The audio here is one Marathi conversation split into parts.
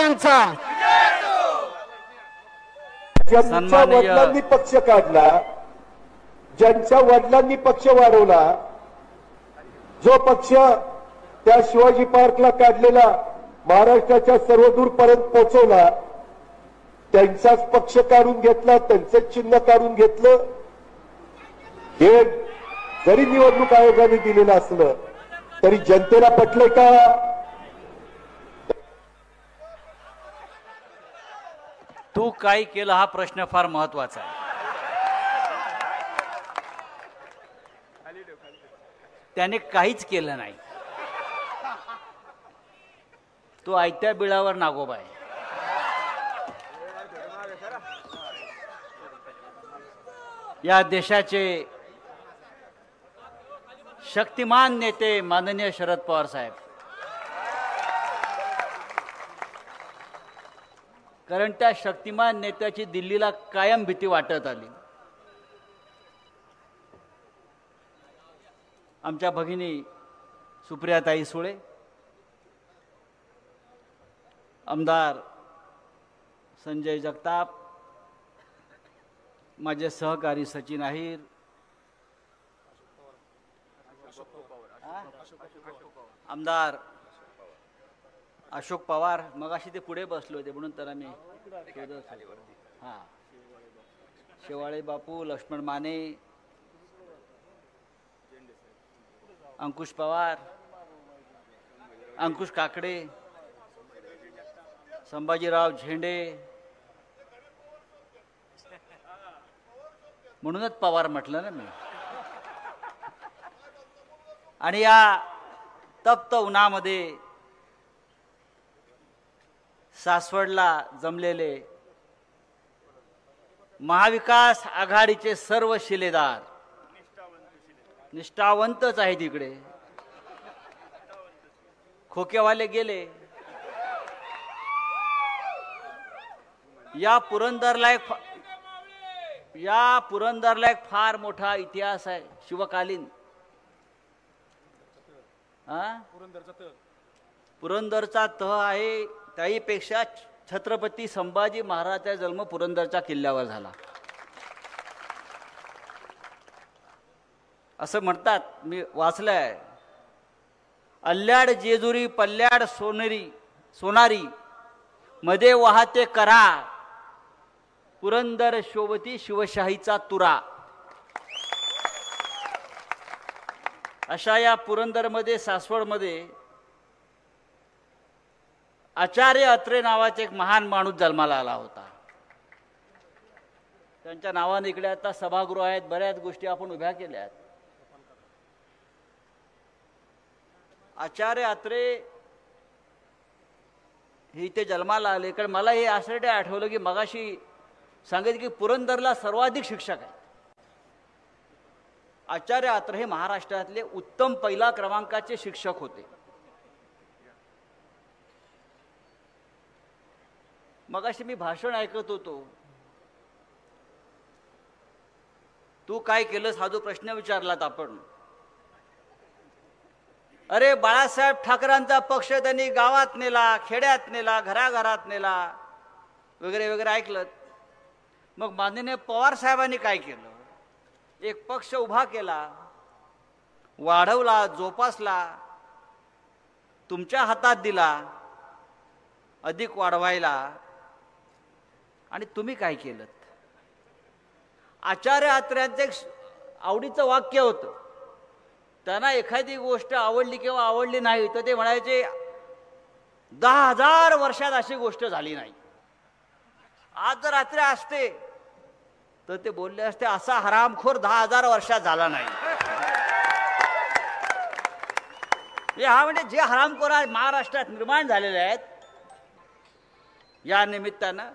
यांचा. ज्यांच्या वडिलांनी पक्ष काढला, ज्यांच्या वडिलांनी पक्ष वाढवला, जो पक्ष त्या शिवाजी पार्कला काढलेला महाराष्ट्राच्या सर्वदूरपर्यंत पोहोचवला, त्यांचाच पक्ष काढून घेतला, त्यांचंच चिन्ह काढून घेतलं. हे जरी निवडणूक आयोगाने दिलेलं असलं तरी जनतेला पटलंय का? तू काय केलं हा प्रश्न फार महत्वाचा आहे. त्याने काहीच केलं नाही. तो आयत्या बिळावर नागोबा आहे. या देशाचे शक्तिमान नेते माननीय शरद पवार साहेब, कारण त्या शक्तिमान नेत्याची दिल्लीला कायम भीती वाटत आली. आमच्या भगिनी सुप्रियाताई सुळे, आमदार संजय जगताप, माझे सहकारी सचिन अहिर, आमदार अशोक पवार, मगाशी ते पुढे बसले होते म्हणून तर मी हां, शेवाळे बापू, लक्ष्मण माने, अंकुश पवार, अंकुश काकडे, संभाजीराव झेंडे, म्हणूनच पवार म्हटलं ना मी. आणि या तप्त उन्हामध्ये सासवडला जमलेले महाविकास आघाडीचे सर्व शिलेदार, निष्ठावंतच आहेत. इकडे खोकेवाले गेले. या पुरंदरला एक फार मोठा इतिहास आहे, शिवकालीन. पुरंदरचा तह आहे. त्याहीपेक्षा छत्रपती संभाजी महाराजांचा जन्म पुरंदरच्या किल्ल्यावर झाला असं म्हणतात. मी वाचलंय. अल्ल्याड जेजुरी पल्ल्याड सोनारी मध्ये वाहते करा, पुरंदर शोभती शिवशाहीचा तुरा. अशा या पुरंदरमध्ये, सासवडमध्ये आचार्य अत्रे नावाचे एक महान माणूस जन्माला आला होता. त्यांच्या नावाने इकडे आता सभागृह आहेत, बऱ्याच गोष्टी आपण उभ्या केल्या आहेत. आचार्य अत्रे हे इथे जन्माला आले. कारण मला हे आश्चर्य आठवलं की मगाशी सांगितलं की पुरंदरला सर्वाधिक शिक्षक आहेत. आचार्य अत्रे हे महाराष्ट्रातले उत्तम पहिला क्रमांकाचे शिक्षक होते. मगाशी मी भाषण ऐकत होतो. तू काय केलंस हा जो प्रश्न विचारलात आपण, अरे बाळासाहेब ठाकरेंचा पक्ष त्यांनी गावात नेला, खेड्यात नेला, घराघरात नेला वगैरे वगैरे ऐकलं. मग माननीय पवार साहेबांनी काय केलं? एक पक्ष उभा केला, वाढवला, जोपासला, तुमच्या हातात दिला अधिक वाढवायला. आणि तुम्ही काय केलं? आचार्य अत्र्यांचं एक आवडीचं वाक्य होतं. त्यांना एखादी गोष्ट आवडली किंवा आवडली नाही तर ते म्हणायचे 10,000 वर्षात अशी गोष्ट झाली नाही. आज जर अत्रे असते तर ते बोलले असते असा हरामखोर 10,000 वर्षात झाला नाही. हा म्हणजे जे हरामखोर आज महाराष्ट्रात निर्माण झालेले आहेत या निमित्तानं,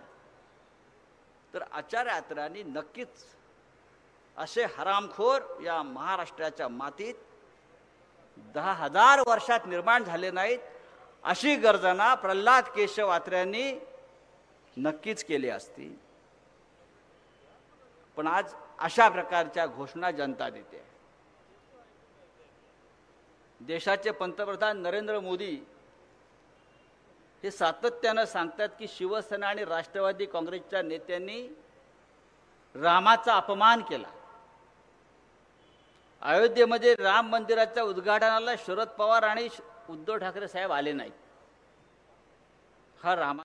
तर आचार्य अत्र्यांनी नक्कीच असे हरामखोर या महाराष्ट्राच्या मातीत 10,000 वर्षात निर्माण झाले नाहीत अशी गर्जना प्रल्हाद केशव अत्र्यांनी नक्कीच केली असती. पण आज अशा प्रकारच्या घोषणा जनता देते. देशाचे पंतप्रधान नरेंद्र मोदी हे सातत्यानं सांगतात की शिवसेना आणि राष्ट्रवादी काँग्रेसच्या नेत्यांनी रामाचा अपमान केला. अयोध्येमध्ये राम मंदिराच्या उद्घाटनाला शरद पवार आणि उद्धव ठाकरे साहेब आले नाहीत. हा रामा